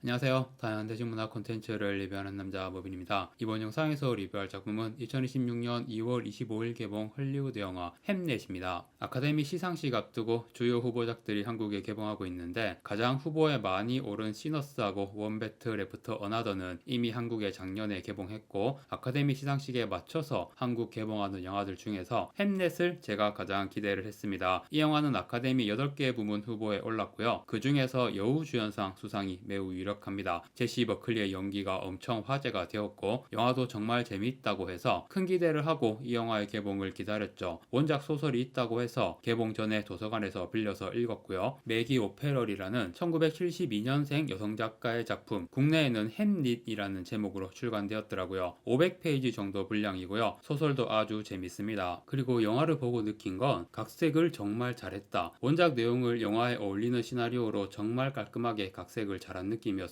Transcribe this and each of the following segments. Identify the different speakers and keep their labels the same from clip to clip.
Speaker 1: 안녕하세요. 다양한 대중문화 콘텐츠를 리뷰하는 남자 모빈입니다. 이번 영상에서 리뷰할 작품은 2026년 2월 25일 개봉 헐리우드 영화 햄넷입니다. 아카데미 시상식 앞두고 주요 후보작들이 한국에 개봉하고 있는데 가장 후보에 많이 오른 시너스하고 원배트 레프터 어나더는 이미 한국에 작년에 개봉했고 아카데미 시상식에 맞춰서 한국 개봉하는 영화들 중에서 햄넷을 제가 가장 기대를 했습니다. 이 영화는 아카데미 8개 부문 후보에 올랐고요. 그 중에서 여우주연상 수상이 매우 유력합니다. 제시 버클리의 연기가 엄청 화제가 되었고 영화도 정말 재미있다고 해서 큰 기대를 하고 이 영화의 개봉을 기다렸죠. 원작 소설이 있다고 해서 개봉 전에 도서관에서 빌려서 읽었고요. 매기 오페럴이라는 1972년생 여성 작가의 작품, 국내에는 햄릿이라는 제목으로 출간되었더라고요. 500페이지 정도 분량이고요. 소설도 아주 재밌습니다. 그리고 영화를 보고 느낀 건 각색을 정말 잘했다. 원작 내용을 영화에 어울리는 시나리오로 정말 깔끔하게 각색을 잘한 느낌이었어요.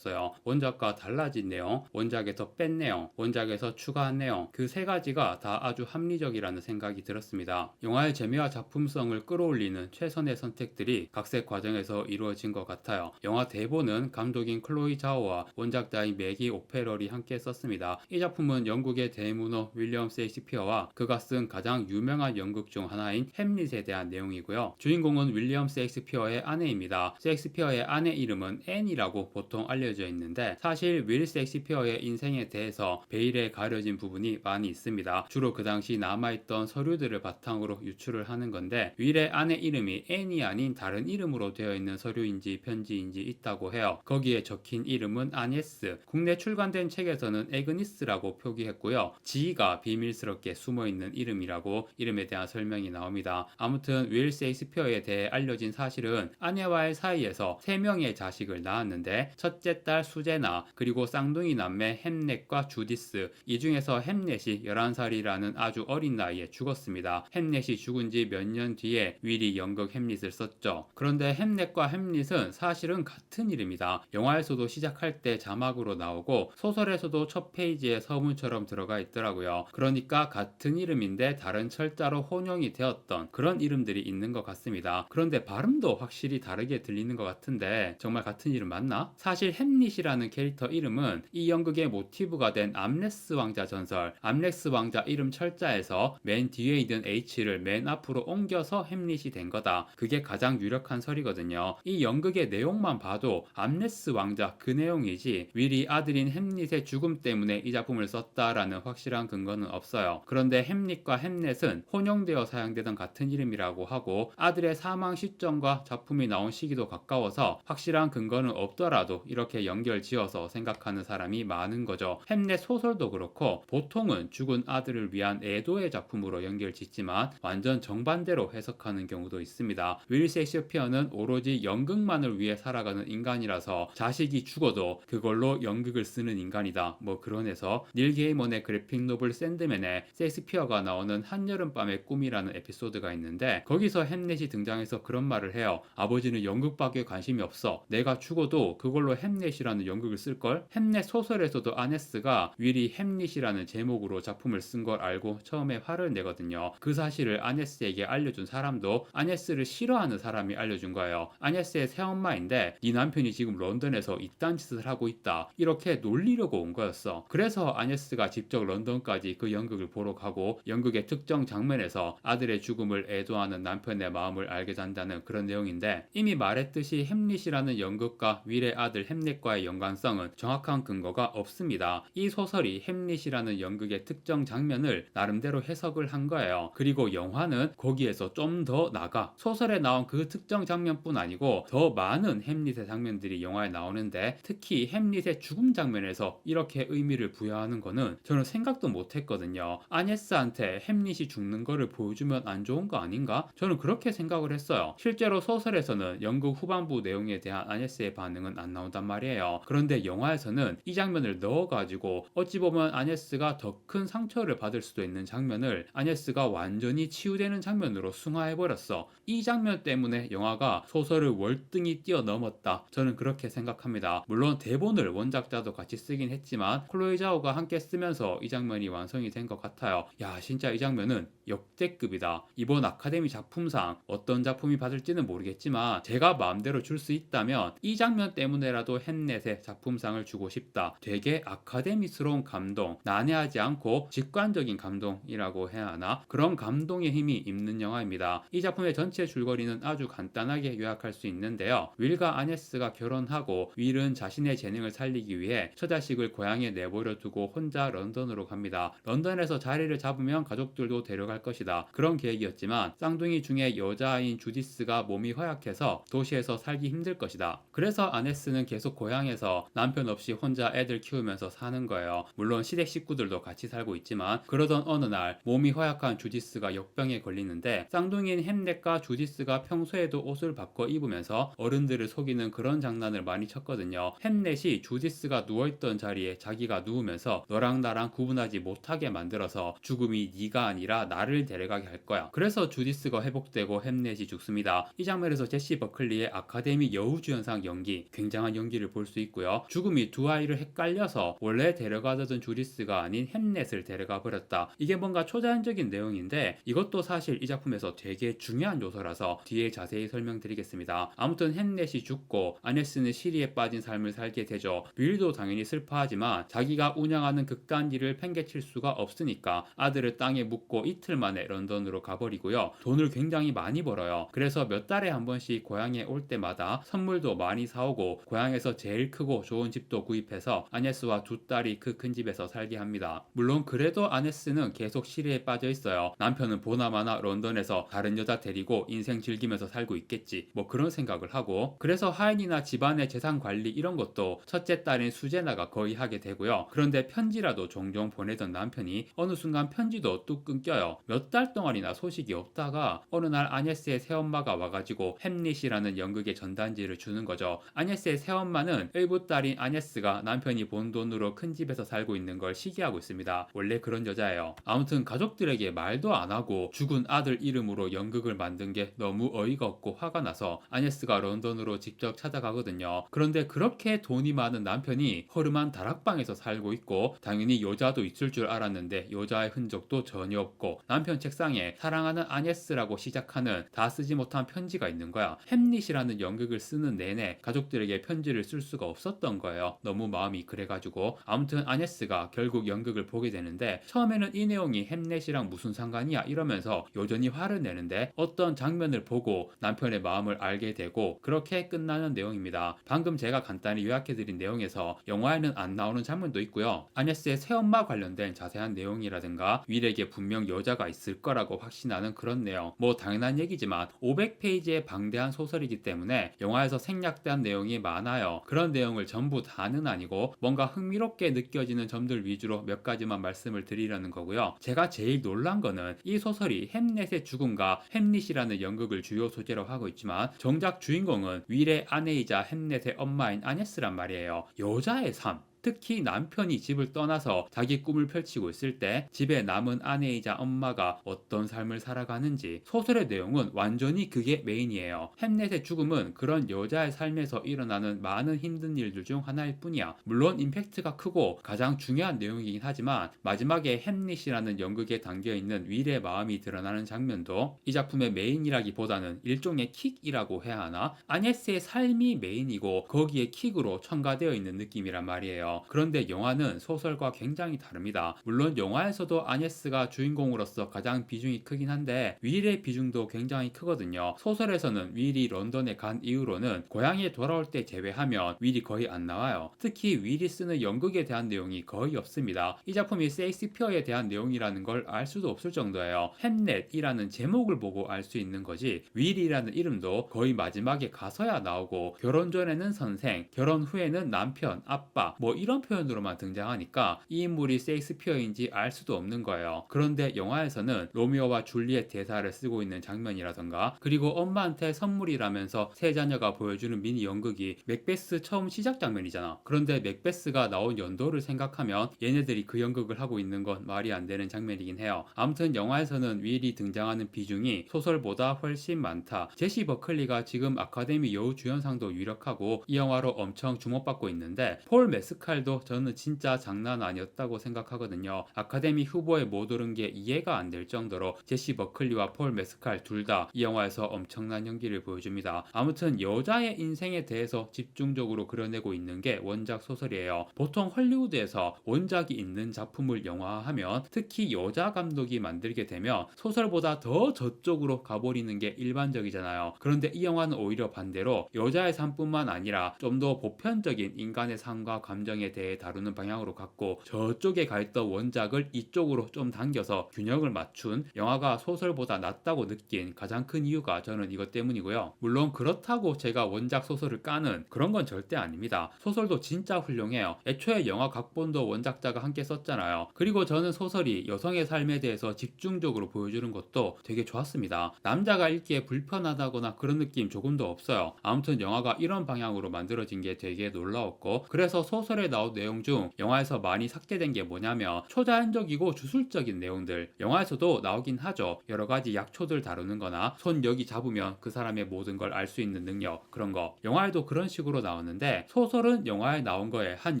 Speaker 1: 원작과 달라진 내용, 원작에서 뺀 내용, 원작에서 추가한 내용, 그 세 가지가 다 아주 합리적이라는 생각이 들었습니다. 영화의 재미와 작품성을 끌어올리는 최선의 선택들이 각색 과정에서 이루어진 것 같아요. 영화 대본은 감독인 클로이 자오와 원작자인 매기 오페럴이 함께 썼습니다. 이 작품은 영국의 대문호 윌리엄 셰익스피어와 그가 쓴 가장 유명한 연극 중 하나인 햄릿에 대한 내용이고요. 주인공은 윌리엄 셰익스피어의 아내입니다. 셰익스피어의 아내 이름은 앤이라고 보통 알려져 있는데 사실 윌 셰익스피어의 인생에 대해서 베일에 가려진 부분이 많이 있습니다. 주로 그 당시 남아있던 서류들을 바탕으로 유출을 하는 건데 윌의 아내 이름이 앤이 아닌 다른 이름으로 되어 있는 서류인지 편지인지 있다고 해요. 거기에 적힌 이름은 아네스, 국내 출간된 책에서는 에그니스라고 표기했고요. 지가 비밀스럽게 숨어있는 이름이라고 이름에 대한 설명이 나옵니다. 아무튼 윌 셰익스피어에 대해 알려진 사실은 아내와의 사이에서 3명의 자식을 낳았는데 첫째 딸 수제나 그리고 쌍둥이 남매 햄넷과 주디스, 이 중에서 햄넷이 11살이라는 아주 어린 나이에 죽었습니다. 햄넷이 죽은 지 몇 년 뒤에 윌이 연극 햄릿을 썼죠. 그런데 햄넷과 햄릿은 사실은 같은 이름이다. 영화에서도 시작할 때 자막으로 나오고 소설에서도 첫 페이지에 서문처럼 들어가 있더라고요. 그러니까 같은 이름인데 다른 철자로 혼용이 되었던 그런 이름들이 있는 것 같습니다. 그런데 발음도 확실히 다르게 들리는 것 같은데 정말 같은 이름 맞나? 사실 햄릿이라는 캐릭터 이름은 이 연극의 모티브가 된 암레스 왕자 전설, 암렉스 왕자 이름 철자에서 맨 뒤에 있는 H를 맨 앞으로 옮겨서 햄릿이 된 거다. 그게 가장 유력한 설이거든요. 이 연극의 내용만 봐도 암레스 왕자 그 내용이지 윌이 아들인 햄릿의 죽음 때문에 이 작품을 썼다라는 확실한 근거는 없어요. 그런데 햄릿과 햄넷은 혼용되어 사용되던 같은 이름이라고 하고 아들의 사망 시점과 작품이 나온 시기도 가까워서 확실한 근거는 없더라도 이렇게 연결지어서 생각하는 사람이 많은 거죠. 햄넷 소설도 그렇고 보통은 죽은 아들을 위한 애도의 작품으로 연결짓지만 완전 정반대로 해석하는 경우도 있습니다. 윌 셰익스피어는 오로지 연극만을 위해 살아가는 인간이라서 자식이 죽어도 그걸로 연극을 쓰는 인간이다. 뭐 그런 해서 닐 게이먼의 그래픽 노블 샌드맨에 셰익스피어가 나오는 한여름밤의 꿈이라는 에피소드가 있는데 거기서 햄넷이 등장해서 그런 말을 해요. 아버지는 연극밖에 관심이 없어. 내가 죽어도 그걸로 햄넷이라는 연극을 쓸걸? 햄넷 소설에서도 아네스가 윌이 햄릿이라는 제목으로 작품을 쓴 걸 알고 처음에 화를 내거든요. 그 사실을 아네스에게 알려준 사람도 아네스를 싫어하는 사람이 알려준 거예요. 아네스의 새엄마인데 네 남편이 지금 런던에서 이딴 짓을 하고 있다. 이렇게 놀리려고 온 거였어. 그래서 아네스가 직접 런던까지 그 연극을 보러 가고 연극의 특정 장면에서 아들의 죽음을 애도하는 남편의 마음을 알게 된다는 그런 내용인데 이미 말했듯이 햄릿이라는 연극과 윌의 아들 햄릿과의 연관성은 정확한 근거가 없습니다. 이 소설이 햄릿이라는 연극의 특정 장면을 나름대로 해석을 한 거예요. 그리고 영화는 거기에서 좀 더 나가. 소설에 나온 그 특정 장면뿐 아니고 더 많은 햄릿의 장면들이 영화에 나오는데 특히 햄릿의 죽음 장면에서 이렇게 의미를 부여하는 거는 저는 생각도 못했거든요. 아네스한테 햄릿이 죽는 거를 보여주면 안 좋은 거 아닌가? 저는 그렇게 생각을 했어요. 실제로 소설에서는 연극 후반부 내용에 대한 아네스의 반응은 안 나온단 말이에요. 그런데 영화에서는 이 장면을 넣어가지고 어찌 보면 아네스가 더 큰 상처를 받을 수도 있는 장면을 아네스가 완전히 치유되는 장면으로 승화해버렸어. 이 장면 때문에 영화가 소설을 월등히 뛰어넘었다. 저는 그렇게 생각합니다. 물론 대본을 원작자도 같이 쓰긴 했지만 클로이 자오가 함께 쓰면서 이 장면이 완성이 된 것 같아요. 야, 진짜 이 장면은 역대급이다. 이번 아카데미 작품상 어떤 작품이 받을지는 모르겠지만 제가 마음대로 줄 수 있다면 이 장면 때문에라도 나도 햄넷에 작품상을 주고 싶다. 되게 아카데미스러운 감동, 난해하지 않고 직관적인 감동이라고 해야 하나? 그런 감동의 힘이 있는 영화입니다. 이 작품의 전체 줄거리는 아주 간단하게 요약할 수 있는데요. 윌과 아네스가 결혼하고 윌은 자신의 재능을 살리기 위해 처자식을 고향에 내버려 두고 혼자 런던으로 갑니다. 런던에서 자리를 잡으면 가족들도 데려갈 것이다. 그런 계획이었지만 쌍둥이 중에 여자아이인 주디스가 몸이 허약해서 도시에서 살기 힘들 것이다. 그래서 아네스는 계속 고향에서 남편 없이 혼자 애들 키우면서 사는 거예요. 물론 시댁 식구들도 같이 살고 있지만 그러던 어느 날 몸이 허약한 주디스가 역병에 걸리는데 쌍둥이인 햄넷과 주디스가 평소에도 옷을 바꿔 입으면서 어른들을 속이는 그런 장난을 많이 쳤거든요. 햄넷이 주디스가 누워있던 자리에 자기가 누우면서 너랑 나랑 구분하지 못하게 만들어서 죽음이 네가 아니라 나를 데려가게 할 거야. 그래서 주디스가 회복되고 햄넷이 죽습니다. 이 장면에서 제시 버클리의 아카데미 여우주연상 연기, 굉장한 연기를 볼 수 있고요. 죽음이 두 아이를 헷갈려서 원래 데려가던 주디스가 아닌 햄넷을 데려가 버렸다. 이게 뭔가 초자연적인 내용인데 이것도 사실 이 작품에서 되게 중요한 요소라서 뒤에 자세히 설명드리겠습니다. 아무튼 햄넷이 죽고 아네스는 시리에 빠진 삶을 살게 되죠. 윌도 당연히 슬퍼하지만 자기가 운영하는 극단 일을 팽개칠 수가 없으니까 아들을 땅에 묻고 이틀 만에 런던으로 가버리고요. 돈을 굉장히 많이 벌어요. 그래서 몇 달에 한 번씩 고향에 올 때마다 선물도 많이 사오고 고향에서 제일 크고 좋은 집도 구입해서 아네스와 두 딸이 그 큰 집에서 살게 합니다. 물론 그래도 아네스는 계속 시리에 빠져 있어요. 남편은 보나마나 런던에서 다른 여자 데리고 인생 즐기면서 살고 있겠지, 뭐 그런 생각을 하고, 그래서 하인이나 집안의 재산 관리 이런 것도 첫째 딸인 수제나가 거의 하게 되고요. 그런데 편지라도 종종 보내던 남편이 어느 순간 편지도 뚝 끊겨요. 몇 달 동안이나 소식이 없다가 어느 날 아네스의 새엄마가 와가지고 햄릿이라는 연극의 전단지를 주는 거죠. 아네스의 새엄마는 일부 딸인 아네스가 남편이 번 돈으로 큰 집에서 살고 있는 걸 시기하고 있습니다. 원래 그런 여자예요. 아무튼 가족들에게 말도 안 하고 죽은 아들 이름으로 연극을 만든 게 너무 어이가 없고 화가 나서 아네스가 런던으로 직접 찾아가거든요. 그런데 그렇게 돈이 많은 남편이 허름한 다락방에서 살고 있고 당연히 여자도 있을 줄 알았는데 여자의 흔적도 전혀 없고 남편 책상에 사랑하는 아네스라고 시작하는 다 쓰지 못한 편지가 있는 거야. 햄릿이라는 연극을 쓰는 내내 가족들에게 편지를 쓸 수가 없었던 거예요. 너무 마음이 그래가지고. 아무튼 아네스가 결국 연극을 보게 되는데 처음에는 이 내용이 햄릿이랑 무슨 상관이야 이러면서 여전히 화를 내는데 어떤 장면을 보고 남편의 마음을 알게 되고 그렇게 끝나는 내용입니다. 방금 제가 간단히 요약해드린 내용에서 영화에는 안 나오는 장면도 있고요. 아네스의 새엄마 관련된 자세한 내용이라든가 윌에게 분명 여자가 있을 거라고 확신하는 그런 내용, 뭐 당연한 얘기지만 500페이지의 방대한 소설이기 때문에 영화에서 생략된 내용이 많아요. 그런 내용을 전부 다는 아니고 뭔가 흥미롭게 느껴지는 점들 위주로 몇 가지만 말씀을 드리려는 거고요. 제가 제일 놀란 거는 이 소설이 햄릿의 죽음과 햄릿이라는 연극을 주요 소재로 하고 있지만 정작 주인공은 윌의 아내이자 햄릿의 엄마인 아네스란 말이에요. 여자의 삶, 특히 남편이 집을 떠나서 자기 꿈을 펼치고 있을 때 집에 남은 아내이자 엄마가 어떤 삶을 살아가는지, 소설의 내용은 완전히 그게 메인이에요. 햄릿의 죽음은 그런 여자의 삶에서 일어나는 많은 힘든 일들 중 하나일 뿐이야. 물론 임팩트가 크고 가장 중요한 내용이긴 하지만 마지막에 햄릿이라는 연극에 담겨있는 윌의 마음이 드러나는 장면도 이 작품의 메인이라기보다는 일종의 킥이라고 해야 하나? 아네스의 삶이 메인이고 거기에 킥으로 첨가되어 있는 느낌이란 말이에요. 그런데 영화는 소설과 굉장히 다릅니다. 물론 영화에서도 아네스가 주인공으로서 가장 비중이 크긴 한데 윌의 비중도 굉장히 크거든요. 소설에서는 윌이 런던에 간 이후로는 고향에 돌아올 때 제외하면 윌이 거의 안 나와요. 특히 윌이 쓰는 연극에 대한 내용이 거의 없습니다. 이 작품이 셰익스피어에 대한 내용이라는 걸 알 수도 없을 정도예요. 햄넷이라는 제목을 보고 알 수 있는 거지 윌이라는 이름도 거의 마지막에 가서야 나오고 결혼 전에는 선생, 결혼 후에는 남편, 아빠 뭐 이런 표현으로만 등장하니까 이 인물이 셰익스피어인지 알 수도 없는 거예요. 그런데 영화에서는 로미오와 줄리엣 대사를 쓰고 있는 장면이라던가 그리고 엄마한테 선물이라면서 세 자녀가 보여주는 미니 연극이 맥베스 처음 시작 장면이잖아. 그런데 맥베스가 나온 연도를 생각하면 얘네들이 그 연극을 하고 있는 건 말이 안 되는 장면이긴 해요. 아무튼 영화에서는 윌이 등장하는 비중이 소설보다 훨씬 많다. 제시 버클리가 지금 아카데미 여우주연상도 유력하고 이 영화로 엄청 주목받고 있는데 폴 메스칼 메스칼도 저는 진짜 장난 아니었다고 생각하거든요. 아카데미 후보에 못 오른 게 이해가 안 될 정도로 제시 버클리와 폴 메스칼 둘 다 이 영화에서 엄청난 연기를 보여줍니다. 아무튼 여자의 인생에 대해서 집중적으로 그려내고 있는 게 원작 소설이에요. 보통 헐리우드에서 원작이 있는 작품을 영화화하면, 특히 여자 감독이 만들게 되면 소설보다 더 저쪽으로 가버리는 게 일반적이잖아요. 그런데 이 영화는 오히려 반대로 여자의 삶뿐만 아니라 좀 더 보편적인 인간의 삶과 감정에 대해 다루는 방향으로 갔고, 저쪽에 가 있던 원작을 이쪽으로 좀 당겨서 균형을 맞춘 영화가 소설보다 낫다고 느낀 가장 큰 이유가 저는 이것 때문이고요. 물론 그렇다고 제가 원작 소설을 까는 그런 건 절대 아닙니다. 소설도 진짜 훌륭해요. 애초에 영화 각본도 원작자가 함께 썼잖아요. 그리고 저는 소설이 여성의 삶에 대해서 집중적으로 보여주는 것도 되게 좋았습니다. 남자가 읽기에 불편하다거나 그런 느낌 조금도 없어요. 아무튼 영화가 이런 방향으로 만들어진 게 되게 놀라웠고, 그래서 소설에 나온 내용 중 영화에서 많이 삭제된 게 뭐냐면 초자연적이고 주술적인 내용들, 영화에서도 나오긴 하죠. 여러 가지 약초들 다루는 거나 손 여기 잡으면 그 사람의 모든 걸 알 수 있는 능력, 그런 거 영화에도 그런 식으로 나오는데, 소설은 영화에 나온 거에 한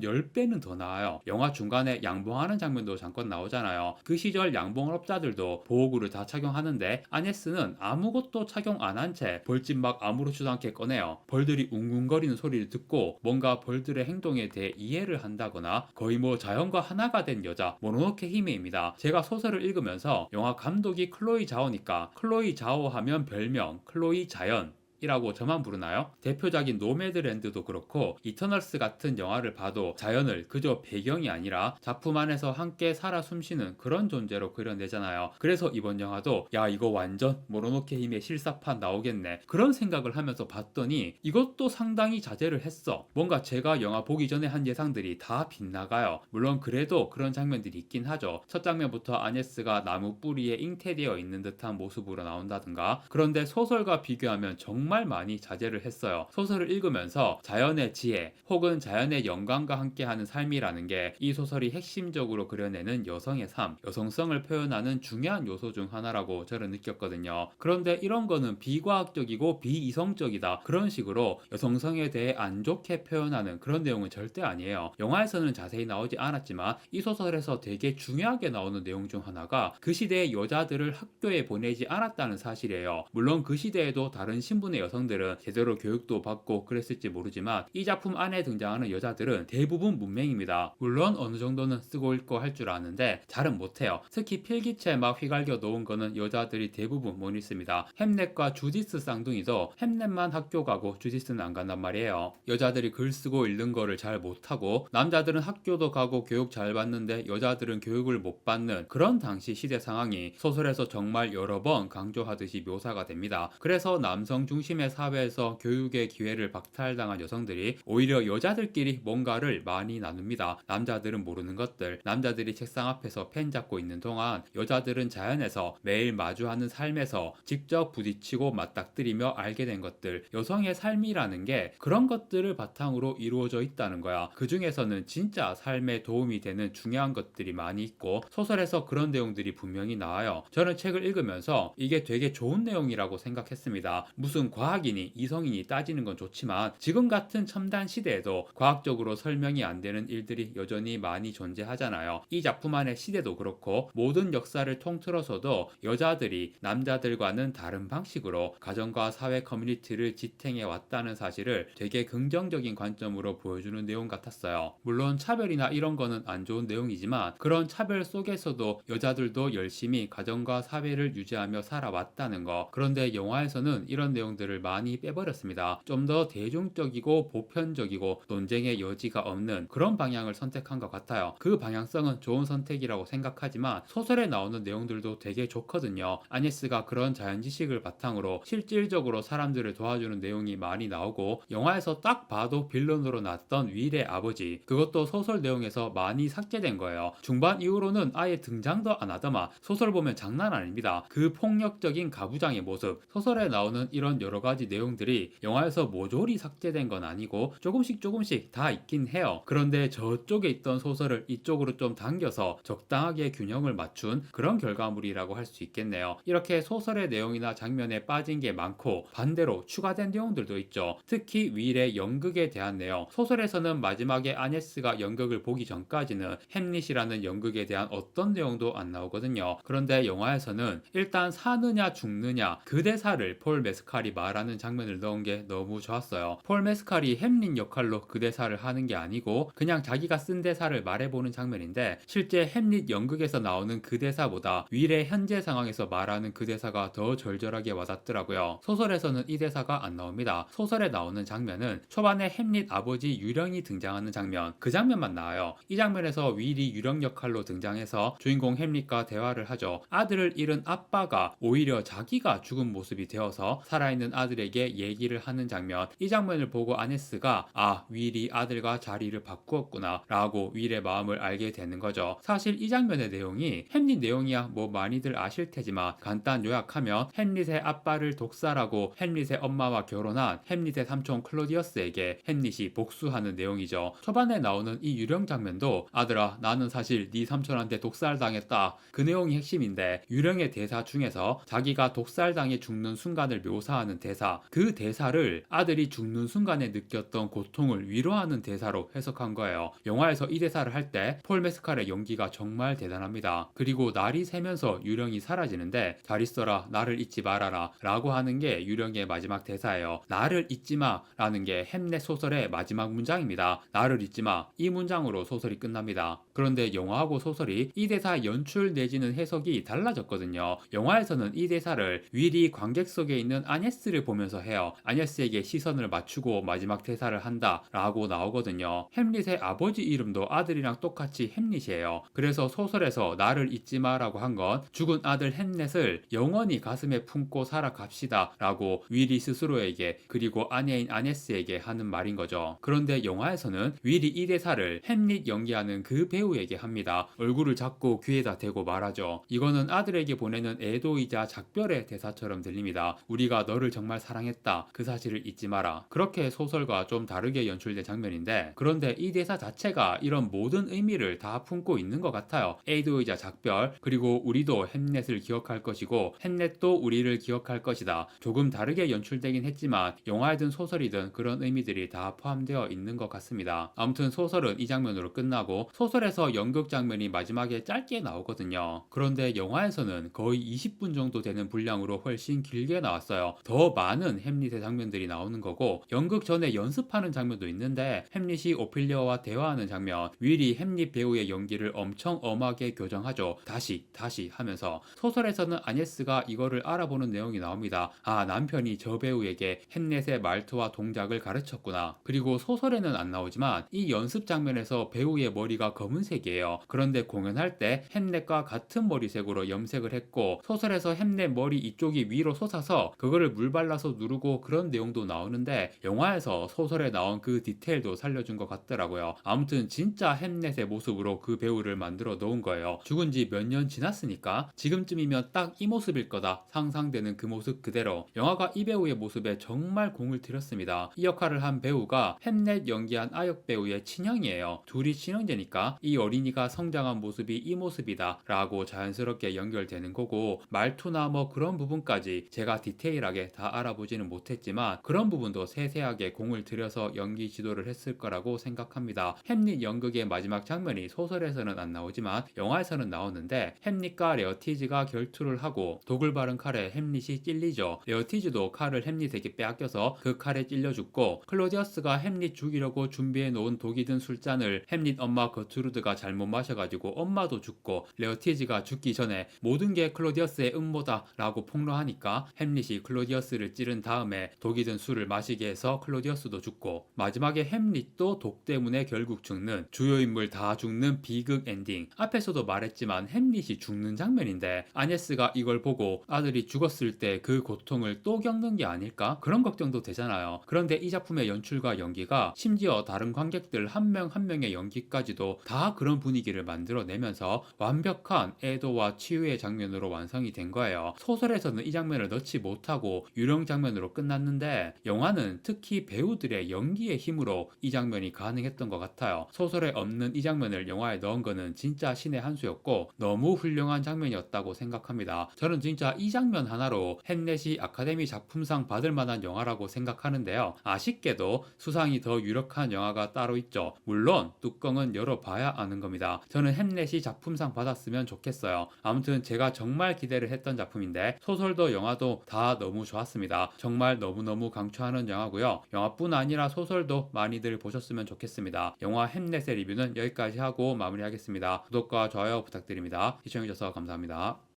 Speaker 1: 10배는 더 나아요. 영화 중간에 양봉하는 장면도 잠깐 나오잖아요. 그 시절 양봉업자들도 보호구를 다 착용하는데 아네스는 아무것도 착용 안 한 채 벌집 막 아무렇지도 않게 꺼내요. 벌들이 웅웅거리는 소리를 듣고 뭔가 벌들의 행동에 대해 이해를 한다거나 거의 뭐 자연과 하나가 된 여자, 모노노케 히메입니다. 제가 소설을 읽으면서 영화 감독이 클로이 자오니까 클로이 자오 하면 별명 클로이 자연 이라고 저만 부르나요? 대표작인 노매드랜드도 그렇고 이터널스 같은 영화를 봐도 자연을 그저 배경이 아니라 작품 안에서 함께 살아 숨쉬는 그런 존재로 그려내잖아요. 그래서 이번 영화도 야, 이거 완전 모노노케 힘의 실사판 나오겠네, 그런 생각을 하면서 봤더니 이것도 상당히 자제를 했어. 뭔가 제가 영화 보기 전에 한 예상들이 다 빗나가요. 물론 그래도 그런 장면들이 있긴 하죠. 첫 장면부터 아네스가 나무 뿌리에 잉태되어 있는 듯한 모습으로 나온다든가. 그런데 소설과 비교하면 정말 많이 자제를 했어요. 소설을 읽으면서 자연의 지혜 혹은 자연의 영광과 함께하는 삶이라는 게 이 소설이 핵심적으로 그려내는 여성의 삶, 여성성을 표현하는 중요한 요소 중 하나라고 저는 느꼈거든요. 그런데 이런 거는 비과학적이고 비이성적이다, 그런 식으로 여성성에 대해 안 좋게 표현하는 그런 내용은 절대 아니에요. 영화에서는 자세히 나오지 않았지만 이 소설에서 되게 중요하게 나오는 내용 중 하나가 그 시대의 여자들을 학교에 보내지 않았다는 사실이에요. 물론 그 시대에도 다른 신분의 여성들은 제대로 교육도 받고 그랬을지 모르지만 이 작품 안에 등장하는 여자들은 대부분 문맹입니다. 물론 어느 정도는 쓰고 읽고 할 줄 아는데 잘은 못해요. 특히 필기체 막 휘갈겨 놓은 거는 여자들이 대부분 못 읽습니다. 햄넷과 주디스 쌍둥이도 햄넷만 학교 가고 주디스는 안 간단 말이에요. 여자들이 글 쓰고 읽는 거를 잘 못하고 남자들은 학교도 가고 교육 잘 받는데 여자들은 교육을 못 받는 그런 당시 시대 상황이 소설에서 정말 여러 번 강조하듯이 묘사가 됩니다. 그래서 남성 중심의 사회에서 교육의 기회를 박탈당한 여성들이 오히려 여자들끼리 뭔가를 많이 나눕니다. 남자들은 모르는 것들, 남자들이 책상 앞에서 펜 잡고 있는 동안 여자들은 자연에서 매일 마주하는 삶에서 직접 부딪히고 맞닥뜨리며 알게 된 것들, 여성의 삶이라는 게 그런 것들을 바탕으로 이루어져 있다는 거야. 그 중에서는 진짜 삶에 도움이 되는 중요한 것들이 많이 있고 소설에서 그런 내용들이 분명히 나와요. 저는 책을 읽으면서 이게 되게 좋은 내용이라고 생각했습니다. 무슨 과학이니 이성이니 따지는 건 좋지만 지금 같은 첨단 시대에도 과학적으로 설명이 안 되는 일들이 여전히 많이 존재하잖아요. 이 작품 안의 시대도 그렇고 모든 역사를 통틀어서도 여자들이 남자들과는 다른 방식으로 가정과 사회 커뮤니티를 지탱해 왔다는 사실을 되게 긍정적인 관점으로 보여주는 내용 같았어요. 물론 차별이나 이런 거는 안 좋은 내용이지만 그런 차별 속에서도 여자들도 열심히 가정과 사회를 유지하며 살아왔다는 거. 그런데 영화에서는 이런 내용들을 많이 빼버렸습니다. 좀 더 대중적이고 보편적이고 논쟁의 여지가 없는 그런 방향을 선택한 것 같아요. 그 방향성은 좋은 선택이라고 생각하지만 소설에 나오는 내용들도 되게 좋거든요. 아네스가 그런 자연 지식을 바탕으로 실질적으로 사람들을 도와주는 내용이 많이 나오고 영화에서 딱 봐도 빌런으로 나왔던 윌의 아버지, 그것도 소설 내용에서 많이 삭제된 거예요. 중반 이후로는 아예 등장도 안 하더만 소설 보면 장난 아닙니다. 그 폭력적인 가부장의 모습, 소설에 나오는 이런 여러 가지 내용들이 영화에서 모조리 삭제된 건 아니고 조금씩 다 있긴 해요. 그런데 저쪽에 있던 소설을 이쪽으로 좀 당겨서 적당하게 균형을 맞춘 그런 결과물이라고 할 수 있겠네요. 이렇게 소설의 내용이나 장면에 빠진 게 많고 반대로 추가된 내용들도 있죠. 특히 윌의 연극에 대한 내용. 소설에서는 마지막에 아네스가 연극을 보기 전까지는 햄릿이라는 연극에 대한 어떤 내용도 안 나오거든요. 그런데 영화에서는 일단 사느냐 죽느냐 그 대사를 폴 메스칼이 말하는 장면을 넣은 게 너무 좋았어요. 폴 메스칼이 햄릿 역할로 그 대사를 하는 게 아니고 그냥 자기가 쓴 대사를 말해보는 장면인데 실제 햄릿 연극에서 나오는 그 대사보다 윌의 현재 상황에서 말하는 그 대사가 더 절절하게 와닿더라고요. 소설에서는 이 대사가 안 나옵니다. 소설에 나오는 장면은 초반에 햄릿 아버지 유령이 등장하는 장면, 그 장면만 나와요. 이 장면에서 윌이 유령 역할로 등장해서 주인공 햄릿과 대화를 하죠. 아들을 잃은 아빠가 오히려 자기가 죽은 모습이 되어서 살아있는 아들에게 얘기를 하는 장면. 이 장면을 보고 아네스가 윌이 아들과 자리를 바꾸었구나 라고 윌의 마음을 알게 되는 거죠. 사실 이 장면의 내용이 햄릿 내용이야 뭐 많이들 아실 테지만 간단 요약하면 햄릿의 아빠를 독살하고 햄릿의 엄마와 결혼한 햄릿의 삼촌 클로디어스에게 햄릿이 복수하는 내용이죠. 초반에 나오는 이 유령 장면도 아들아 나는 사실 네 삼촌한테 독살당했다 그 내용이 핵심인데 유령의 대사 중에서 자기가 독살당해 죽는 순간을 묘사하는 대사, 그 대사를 아들이 죽는 순간에 느꼈던 고통을 위로하는 대사로 해석한 거예요. 영화에서 이 대사를 할 때 폴 메스칼의 연기가 정말 대단합니다. 그리고 날이 새면서 유령이 사라지는데 잘 있어라 나를 잊지 말아라 라고 하는 게 유령의 마지막 대사예요. 나를 잊지 마 라는 게 햄릿 소설의 마지막 문장입니다. 나를 잊지 마. 이 문장으로 소설이 끝납니다. 그런데 영화하고 소설이 이 대사 연출 내지는 해석이 달라졌거든요. 영화에서는 이 대사를 윌이 관객석에 있는 아네스를 보면서 해요. 아네스에게 시선을 맞추고 마지막 대사를 한다 라고 나오거든요. 햄릿의 아버지 이름도 아들이랑 똑같이 햄릿이에요. 그래서 소설에서 나를 잊지 마라고 한 건 죽은 아들 햄릿을 영원히 가슴에 품고 살아갑시다 라고 윌이 스스로에게 그리고 아내인 아네스에게 하는 말인 거죠. 그런데 영화에서는 윌이 이 대사를 햄릿 연기하는 그 배우에게 합니다. 얼굴을 잡고 귀에다 대고 말하죠. 이거는 아들에게 보내는 애도이자 작별의 대사처럼 들립니다. 우리가 너를 정말 사랑했다. 그 사실을 잊지 마라. 그렇게 소설과 좀 다르게 연출된 장면인데 그런데 이 대사 자체가 이런 모든 의미를 다 품고 있는 것 같아요. 애도이자 작별 그리고 우리도 햄릿을 기억할 것이고 햄릿도 우리를 기억할 것이다. 조금 다르게 연출되긴 했지만 영화이든 소설이든 그런 의미들이 다 포함되어 있는 것 같습니다. 아무튼 소설은 이 장면으로 끝나고 소설에서 연극 장면이 마지막에 짧게 나오거든요. 그런데 영화에서는 거의 20분 정도 되는 분량으로 훨씬 길게 나왔어요. 더 많은 햄릿의 장면들이 나오는 거고 연극 전에 연습하는 장면도 있는데 햄릿이 오피리아와 대화하는 장면, 윌이 햄릿 배우의 연기를 엄청 엄하게 교정하죠. 다시 하면서 소설에서는 아네스가 이거를 알아보는 내용이 나옵니다. 남편이 저 배우에게 햄릿의 말투와 동작을 가르쳤구나. 그리고 소설에는 안 나오지만 이 연습 장면에서 배우의 머리가 검은색이에요. 그런데 공연할 때 햄릿과 같은 머리색으로 염색을 했고 소설에서 햄릿 머리 이쪽이 위로 솟아서 그거를 물 발라서 누르고 그런 내용도 나오는데 영화에서 소설에 나온 그 디테일도 살려준 것 같더라고요. 아무튼 진짜 햄릿의 모습으로 그 배우를 만들어 놓은 거예요. 죽은 지 몇 년 지났으니까 지금쯤이면 딱 이 모습일 거다 상상되는 그 모습 그대로 영화가 이 배우의 모습에 정말 공을 들였습니다. 이 역할을 한 배우가 햄릿 연기한 아역 배우의 친형이에요. 둘이 친형제니까 이 어린이가 성장한 모습이 이 모습이다 라고 자연스럽게 연결되는 거고 말투나 뭐 그런 부분까지 제가 디테일하게 다 알아보지는 못했지만 그런 부분도 세세하게 공을 들여서 연기 지도를 했을 거라고 생각합니다. 햄릿 연극의 마지막 장면이 소설에서는 안 나오지만 영화에서는 나오는데 햄릿과 레어티즈가 결투를 하고 독을 바른 칼에 햄릿이 찔리죠. 레어티즈도 칼을 햄릿에게 빼앗겨서 그 칼에 찔려 죽고 클로디어스가 햄릿 죽이려고 준비해 놓은 독이 든 술잔을 햄릿 엄마 거트루드가 잘못 마셔가지고 엄마도 죽고 레어티즈가 죽기 전에 모든 게 클로디어스의 음모다 라고 폭로하니까 햄릿이 클로디어스를 찌른 다음에 독이 든 술을 마시게 해서 클로디어스도 죽고 마지막에 햄릿도 독 때문에 결국 죽는 주요 인물 다 죽는 비극 엔딩. 앞에서도 말했지만 햄릿이 죽는 장면인데 아네스가 이걸 보고 아들이 죽었을 때 그 고통을 또 겪는 게 아닐까? 그런 걱정도 되잖아요. 그런데 이 작품의 연출과 연기가 심지어 다른 관객들 한 명 한 명의 연기까지도 다 그런 분위기를 만들어내면서 완벽한 애도와 치유의 장면으로 완성이 된 거예요. 소설에서는 이 장면을 넣지 못하고 유령 장면으로 끝났는데 영화는 특히 배우들의 연기의 힘으로 이 장면이 가능했던 것 같아요. 소설에 없는 이 장면을 영화에 넣은 거는 진짜 신의 한 수였고 너무 훌륭한 장면이었다고 생각합니다. 저는 진짜 이 장면 하나로 햄넷이 아카데미 작품상 받을 만한 영화라고 생각하는데요. 아쉽게도 수상이 더 유력한 영화가 따로 있죠. 물론 뚜껑은 열어봐야 아는 겁니다. 저는 햄넷이 작품상 받았으면 좋겠어요. 아무튼 제가 정말 기대를 했던 작품인데 소설도 영화도 다 너무 좋았습니다. 정말 너무너무 강추하는 영화고요. 영화뿐 아니라 소설도 많이들 보셨으면 좋겠습니다. 영화 햄넷의 리뷰는 여기까지 하고 마무리하겠습니다. 구독과 좋아요 부탁드립니다. 시청해주셔서 감사합니다.